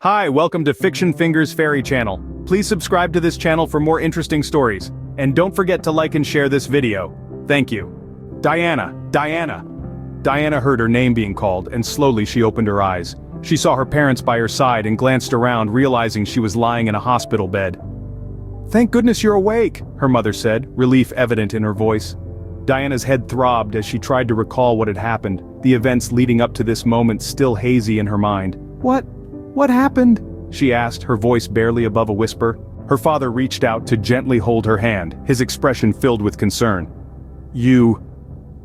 Hi, welcome to Fiction Fingers Fairy Channel. Please subscribe to this channel for more interesting stories, and don't forget to like and share this video. Thank you. Diana. Diana heard her name being called, and slowly she opened her eyes. She saw her parents by her side and glanced around, realizing she was lying in a hospital bed. "Thank goodness you're awake," her mother said, relief evident in her voice. Diana's head throbbed as she tried to recall what had happened, the events leading up to this moment still hazy in her mind. What happened?" she asked, her voice barely above a whisper. Her father reached out to gently hold her hand, his expression filled with concern. You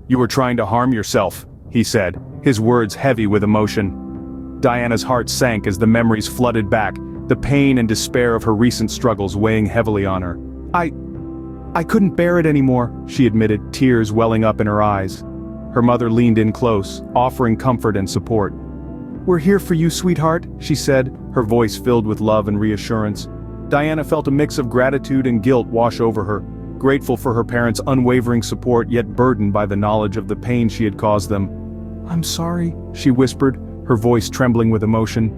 were trying to harm yourself," he said, his words heavy with emotion. Diana's heart sank as the memories flooded back, the pain and despair of her recent struggles weighing heavily on her. I couldn't bear it anymore," she admitted, tears welling up in her eyes. Her mother leaned in close, offering comfort and support. "We're here for you, sweetheart," she said, her voice filled with love and reassurance. Diana felt a mix of gratitude and guilt wash over her, grateful for her parents' unwavering support yet burdened by the knowledge of the pain she had caused them. "I'm sorry," she whispered, her voice trembling with emotion.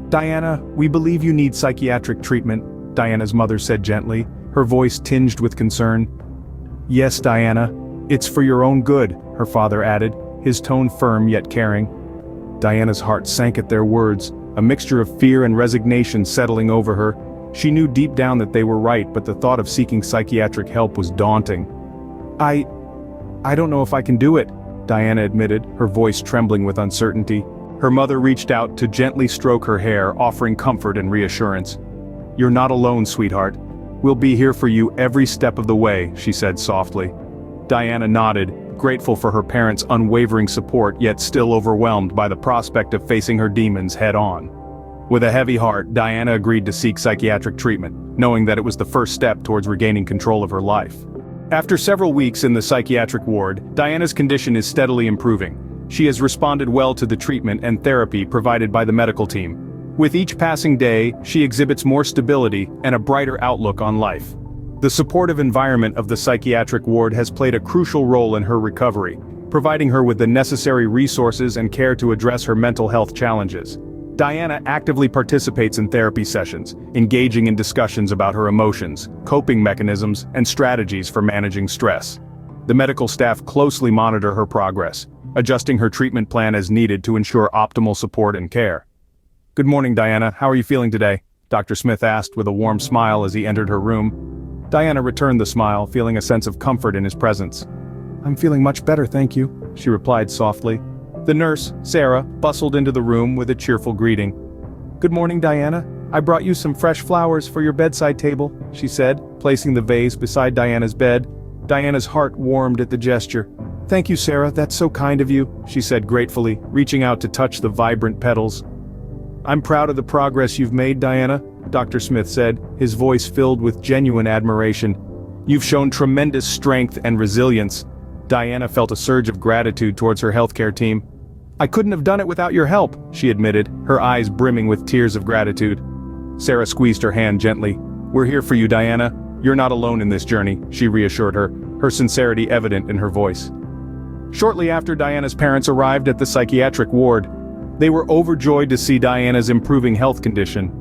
"Diana, we believe you need psychiatric treatment," Diana's mother said gently, her voice tinged with concern. "Yes, Diana, it's for your own good," her father added, his tone firm yet caring. Diana's heart sank at their words, a mixture of fear and resignation settling over her. She knew deep down that they were right, but the thought of seeking psychiatric help was daunting. I don't know if I can do it," Diana admitted, her voice trembling with uncertainty. Her mother reached out to gently stroke her hair, offering comfort and reassurance. "You're not alone, sweetheart. We'll be here for you every step of the way," she said softly. Diana nodded, grateful for her parents' unwavering support yet still overwhelmed by the prospect of facing her demons head-on. With a heavy heart, Diana agreed to seek psychiatric treatment, knowing that it was the first step towards regaining control of her life. After several weeks in the psychiatric ward, Diana's condition is steadily improving. She has responded well to the treatment and therapy provided by the medical team. With each passing day, she exhibits more stability and a brighter outlook on life. The supportive environment of the psychiatric ward has played a crucial role in her recovery, providing her with the necessary resources and care to address her mental health challenges. Diana actively participates in therapy sessions, engaging in discussions about her emotions, coping mechanisms, and strategies for managing stress. The medical staff closely monitor her progress, adjusting her treatment plan as needed to ensure optimal support and care. "Good morning, Diana. How are you feeling today?" Dr. Smith asked with a warm smile as he entered her room. Diana returned the smile, feeling a sense of comfort in his presence. "I'm feeling much better, thank you," she replied softly. The nurse, Sarah, bustled into the room with a cheerful greeting. "Good morning, Diana. I brought you some fresh flowers for your bedside table," she said, placing the vase beside Diana's bed. Diana's heart warmed at the gesture. "Thank you, Sarah, that's so kind of you," she said gratefully, reaching out to touch the vibrant petals. "I'm proud of the progress you've made, Diana," Dr. Smith said, his voice filled with genuine admiration. "You've shown tremendous strength and resilience." Diana felt a surge of gratitude towards her healthcare team. "I couldn't have done it without your help," she admitted, her eyes brimming with tears of gratitude. Sarah squeezed her hand gently. "We're here for you, Diana. You're not alone in this journey," she reassured her, her sincerity evident in her voice. Shortly after Diana's parents arrived at the psychiatric ward, they were overjoyed to see Diana's improving health condition.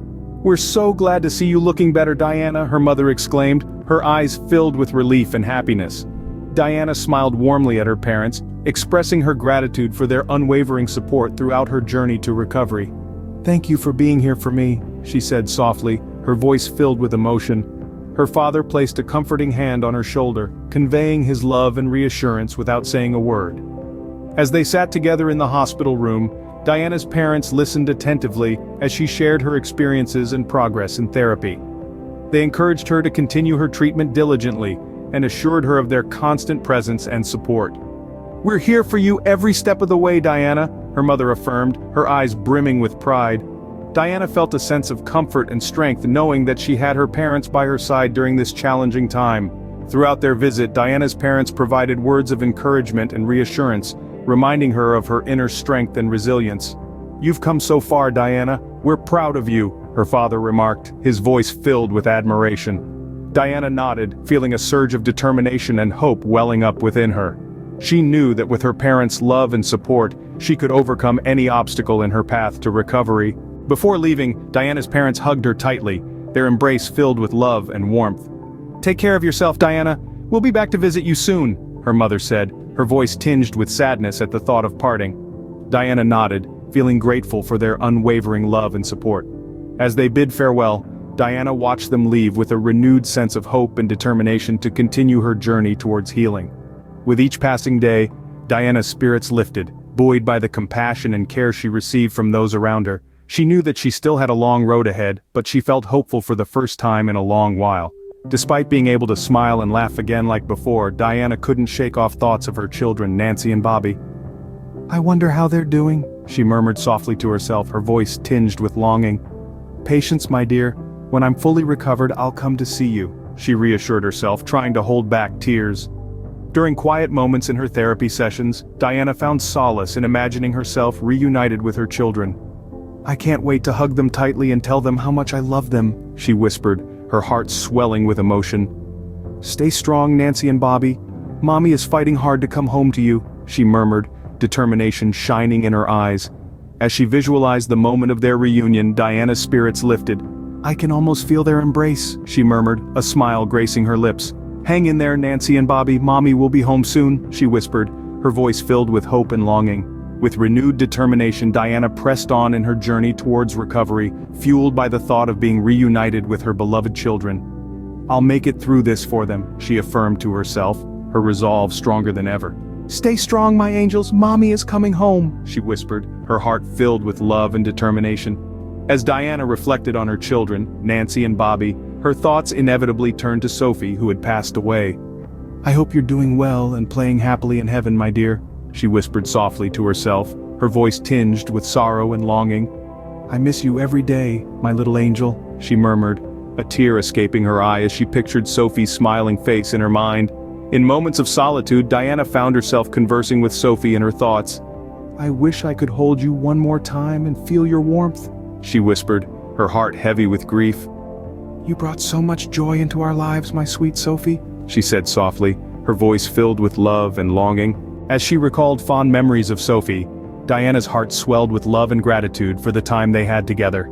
"We're so glad to see you looking better, Diana," her mother exclaimed, her eyes filled with relief and happiness. Diana smiled warmly at her parents, expressing her gratitude for their unwavering support throughout her journey to recovery. "Thank you for being here for me," she said softly, her voice filled with emotion. Her father placed a comforting hand on her shoulder, conveying his love and reassurance without saying a word. As they sat together in the hospital room, Diana's parents listened attentively as she shared her experiences and progress in therapy. They encouraged her to continue her treatment diligently and assured her of their constant presence and support. "We're here for you every step of the way, Diana," her mother affirmed, her eyes brimming with pride. Diana felt a sense of comfort and strength knowing that she had her parents by her side during this challenging time. Throughout their visit, Diana's parents provided words of encouragement and reassurance, reminding her of her inner strength and resilience. "You've come so far, Diana. We're proud of you," her father remarked, his voice filled with admiration. Diana nodded, feeling a surge of determination and hope welling up within her. She knew that with her parents' love and support, she could overcome any obstacle in her path to recovery. Before leaving, Diana's parents hugged her tightly, their embrace filled with love and warmth. "Take care of yourself, Diana. We'll be back to visit you soon," her mother said, her voice tinged with sadness at the thought of parting. Diana nodded, feeling grateful for their unwavering love and support. As they bid farewell, Diana watched them leave with a renewed sense of hope and determination to continue her journey towards healing. With each passing day, Diana's spirits lifted, buoyed by the compassion and care she received from those around her. She knew that she still had a long road ahead, but she felt hopeful for the first time in a long while. Despite being able to smile and laugh again like before, Diana couldn't shake off thoughts of her children, Nancy and Bobby. "I wonder how they're doing," she murmured softly to herself, her voice tinged with longing. "Patience, my dear. When I'm fully recovered, I'll come to see you," she reassured herself, trying to hold back tears. During quiet moments in her therapy sessions, Diana found solace in imagining herself reunited with her children. "I can't wait to hug them tightly and tell them how much I love them," she whispered, her heart swelling with emotion. "Stay strong, Nancy and Bobby. Mommy is fighting hard to come home to you," she murmured, determination shining in her eyes. As she visualized the moment of their reunion, Diana's spirits lifted. "I can almost feel their embrace," she murmured, a smile gracing her lips. "Hang in there, Nancy and Bobby, Mommy will be home soon," she whispered, her voice filled with hope and longing. With renewed determination, Diana pressed on in her journey towards recovery, fueled by the thought of being reunited with her beloved children. "I'll make it through this for them," she affirmed to herself, her resolve stronger than ever. "Stay strong, my angels, Mommy is coming home," she whispered, her heart filled with love and determination. As Diana reflected on her children, Nancy and Bobby, her thoughts inevitably turned to Sophie, who had passed away. "I hope you're doing well and playing happily in heaven, my dear," she whispered softly to herself, her voice tinged with sorrow and longing. "I miss you every day, my little angel," she murmured, a tear escaping her eye as she pictured Sophie's smiling face in her mind. In moments of solitude, Diana found herself conversing with Sophie in her thoughts. "I wish I could hold you one more time and feel your warmth," she whispered, her heart heavy with grief. "You brought so much joy into our lives, my sweet Sophie," she said softly, her voice filled with love and longing. As she recalled fond memories of Sophie, Diana's heart swelled with love and gratitude for the time they had together.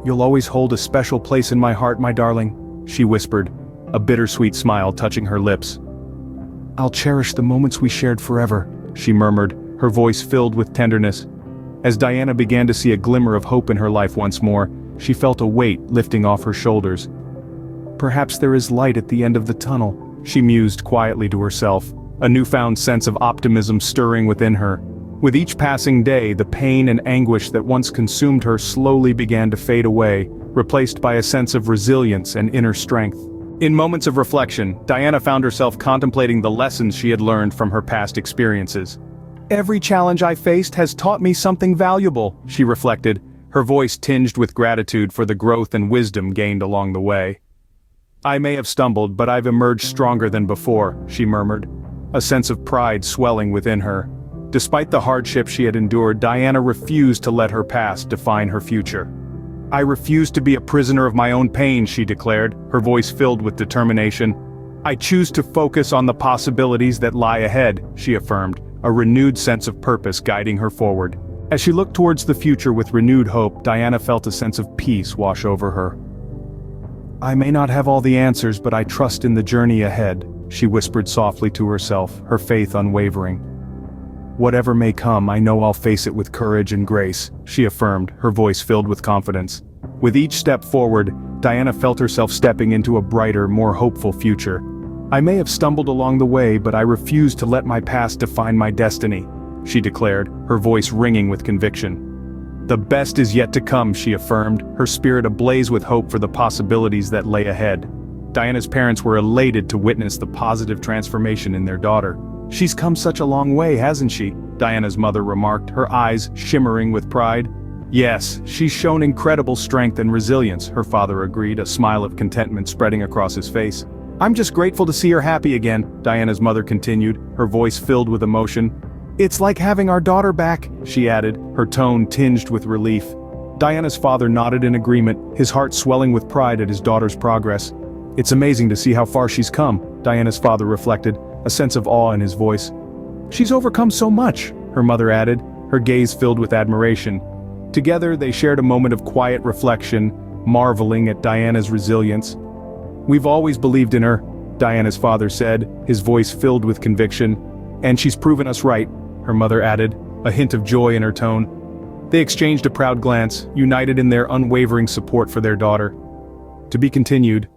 "You'll always hold a special place in my heart, my darling," she whispered, a bittersweet smile touching her lips. "I'll cherish the moments we shared forever," she murmured, her voice filled with tenderness. As Diana began to see a glimmer of hope in her life once more, she felt a weight lifting off her shoulders. "Perhaps there is light at the end of the tunnel," she mused quietly to herself, a newfound sense of optimism stirring within her. With each passing day, the pain and anguish that once consumed her slowly began to fade away, replaced by a sense of resilience and inner strength. In moments of reflection, Diana found herself contemplating the lessons she had learned from her past experiences. "Every challenge I faced has taught me something valuable," she reflected, her voice tinged with gratitude for the growth and wisdom gained along the way. "I may have stumbled, but I've emerged stronger than before," she murmured, a sense of pride swelling within her. Despite the hardships she had endured, Diana refused to let her past define her future. "I refuse to be a prisoner of my own pain," she declared, her voice filled with determination. "I choose to focus on the possibilities that lie ahead," she affirmed, a renewed sense of purpose guiding her forward. As she looked towards the future with renewed hope, Diana felt a sense of peace wash over her. "I may not have all the answers, but I trust in the journey ahead," she whispered softly to herself, her faith unwavering. "Whatever may come, I know I'll face it with courage and grace," she affirmed, her voice filled with confidence. With each step forward, Diana felt herself stepping into a brighter, more hopeful future. "I may have stumbled along the way, but I refuse to let my past define my destiny," she declared, her voice ringing with conviction. "The best is yet to come," she affirmed, her spirit ablaze with hope for the possibilities that lay ahead. Diana's parents were elated to witness the positive transformation in their daughter. "She's come such a long way, hasn't she?" Diana's mother remarked, her eyes shimmering with pride. "Yes, she's shown incredible strength and resilience," her father agreed, a smile of contentment spreading across his face. "I'm just grateful to see her happy again," Diana's mother continued, her voice filled with emotion. "It's like having our daughter back," she added, her tone tinged with relief. Diana's father nodded in agreement, his heart swelling with pride at his daughter's progress. "It's amazing to see how far she's come," Diana's father reflected, a sense of awe in his voice. "She's overcome so much," her mother added, her gaze filled with admiration. Together, they shared a moment of quiet reflection, marveling at Diana's resilience. "We've always believed in her," Diana's father said, his voice filled with conviction. "And she's proven us right," her mother added, a hint of joy in her tone. They exchanged a proud glance, united in their unwavering support for their daughter. To be continued.